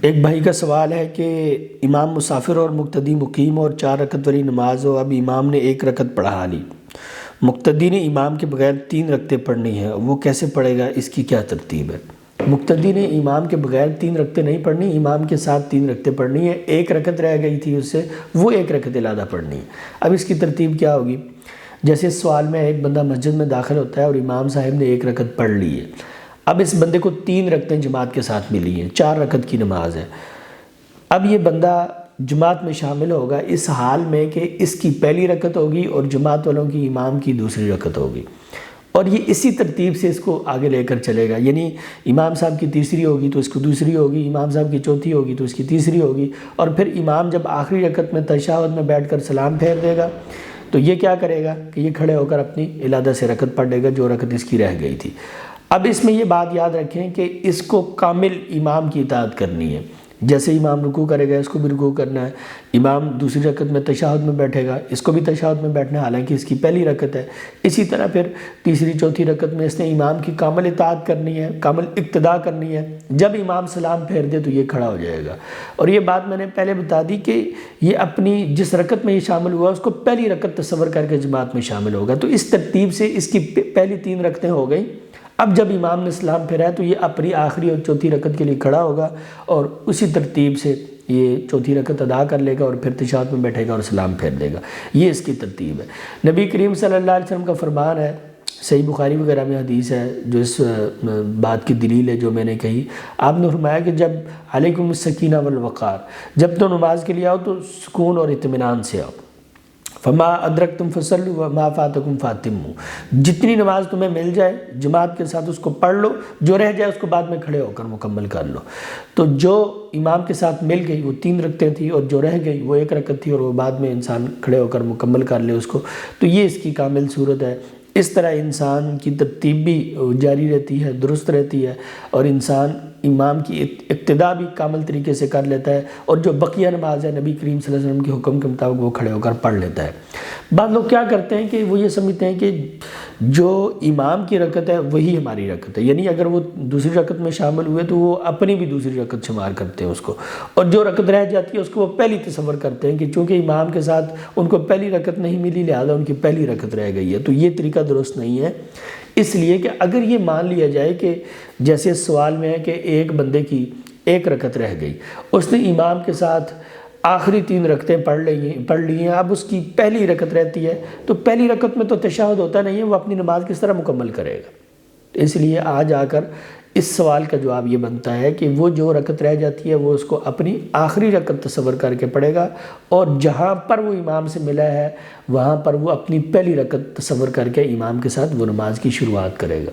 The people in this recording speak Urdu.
ایک بھائی کا سوال ہے کہ امام مسافر اور مقتدی مقیم اور 4 رکعت والی نماز ہو، اب امام نے 1 رکعت پڑھا لی، مقتدی نے امام کے بغیر 3 رکعتیں پڑھنی ہیں، وہ کیسے پڑھے گا؟ اس کی کیا ترتیب ہے؟ مقتدی نے امام کے بغیر 3 رکعتیں نہیں پڑھنی، امام کے ساتھ 3 رکعتیں پڑھنی ہے، 1 رکعت رہ گئی تھی اس سے، وہ 1 رکعت علادہ پڑھنی ہے۔ اب اس کی ترتیب کیا ہوگی؟ جیسے اس سوال میں ایک بندہ مسجد میں داخل ہوتا ہے اور امام صاحب نے 1 رکعت پڑھ لی ہے، اب اس بندے کو 3 رکعتیں جماعت کے ساتھ ملی ہیں، 4 رکعت کی نماز ہے۔ اب یہ بندہ جماعت میں شامل ہوگا اس حال میں کہ اس کی پہلی رکعت ہوگی اور جماعت والوں کی امام کی دوسری رکعت ہوگی، اور یہ اسی ترتیب سے اس کو آگے لے کر چلے گا، یعنی امام صاحب کی تیسری ہوگی تو اس کو دوسری ہوگی، امام صاحب کی چوتھی ہوگی تو اس کی تیسری ہوگی، اور پھر امام جب آخری رکعت میں تشہد میں بیٹھ کر سلام پھیر دے گا تو یہ کیا کرے گا کہ یہ کھڑے ہو کر اپنی علادہ سے رکعت پڑھ لے گا جو رکعت اس کی رہ گئی تھی۔ اب اس میں یہ بات یاد رکھیں کہ اس کو کامل امام کی اطاعت کرنی ہے، جیسے امام رکوع کرے گا اس کو بھی رکوع کرنا ہے، امام دوسری رکعت میں تشہد میں بیٹھے گا اس کو بھی تشہد میں بیٹھنا ہے حالانکہ اس کی پہلی رکعت ہے، اسی طرح پھر تیسری چوتھی رکعت میں اس نے امام کی کامل اطاعت کرنی ہے، کامل اقتداء کرنی ہے، جب امام سلام پھیر دے تو یہ کھڑا ہو جائے گا۔ اور یہ بات میں نے پہلے بتا دی کہ یہ اپنی جس رکعت میں یہ شامل ہوا اس کو پہلی رکعت تصور کر کے جماعت میں شامل ہوگا، تو اس ترتیب سے اس کی پہلی 3 رکعتیں ہو گئیں۔ اب جب امام نے سلام پھیرایا تو یہ اپنی آخری اور چوتھی رکعت کے لیے کھڑا ہوگا اور اسی ترتیب سے یہ چوتھی رکعت ادا کر لے گا اور پھر تشہد میں بیٹھے گا اور سلام پھیر دے گا، یہ اس کی ترتیب ہے۔ نبی کریم صلی اللہ علیہ وسلم کا فرمان ہے، صحیح بخاری وغیرہ میں حدیث ہے جو اس بات کی دلیل ہے جو میں نے کہی، آپ نے فرمایا کہ جب علیکم السکینہ والوقار، جب تو نماز کے لیے آؤ تو سکون اور اطمینان سے آؤ، فما ادرکتم فصلوا وما فاتکم فاتموا، جتنی نماز تمہیں مل جائے جماعت کے ساتھ اس کو پڑھ لو، جو رہ جائے اس کو بعد میں کھڑے ہو کر مکمل کر لو۔ تو جو امام کے ساتھ مل گئی وہ 3 رکعتیں تھیں اور جو رہ گئی وہ 1 رکعت تھی اور وہ بعد میں انسان کھڑے ہو کر مکمل کر لے اس کو، تو یہ اس کی کامل صورت ہے۔ اس طرح انسان کی ترتیب بھی جاری رہتی ہے، درست رہتی ہے، اور انسان امام کی اقتداء بھی کامل طریقے سے کر لیتا ہے، اور جو بقیہ نماز ہے نبی کریم صلی اللہ علیہ وسلم کے حکم کے مطابق وہ کھڑے ہو کر پڑھ لیتا ہے۔ بعض لوگ کیا کرتے ہیں کہ وہ یہ سمجھتے ہیں کہ جو امام کی رکعت ہے وہی ہماری رکعت ہے، یعنی اگر وہ دوسری رکعت میں شامل ہوئے تو وہ اپنی بھی دوسری رکعت شمار کرتے ہیں اس کو، اور جو رکعت رہ جاتی ہے اس کو وہ پہلی تصور کرتے ہیں کہ چونکہ امام کے ساتھ ان کو پہلی رکعت نہیں ملی لہذا ان کی پہلی رکعت رہ گئی ہے، تو یہ طریقہ درست نہیں ہے۔ اس لیے کہ اگر یہ مان لیا جائے کہ جیسے اس سوال میں ہے کہ ایک بندے کی 1 رکعت رہ گئی، اس نے امام کے ساتھ آخری 3 رکعتیں پڑھ لی ہیں، اب اس کی پہلی رکعت رہتی ہے تو پہلی رکعت میں تو تشہد ہوتا نہیں ہے، وہ اپنی نماز کس طرح مکمل کرے گا؟ اس لیے آج آ کر اس سوال کا جواب یہ بنتا ہے کہ وہ جو رکعت رہ جاتی ہے وہ اس کو اپنی آخری رکعت تصور کر کے پڑھے گا، اور جہاں پر وہ امام سے ملا ہے وہاں پر وہ اپنی پہلی رکعت تصور کر کے امام کے ساتھ وہ نماز کی شروعات کرے گا۔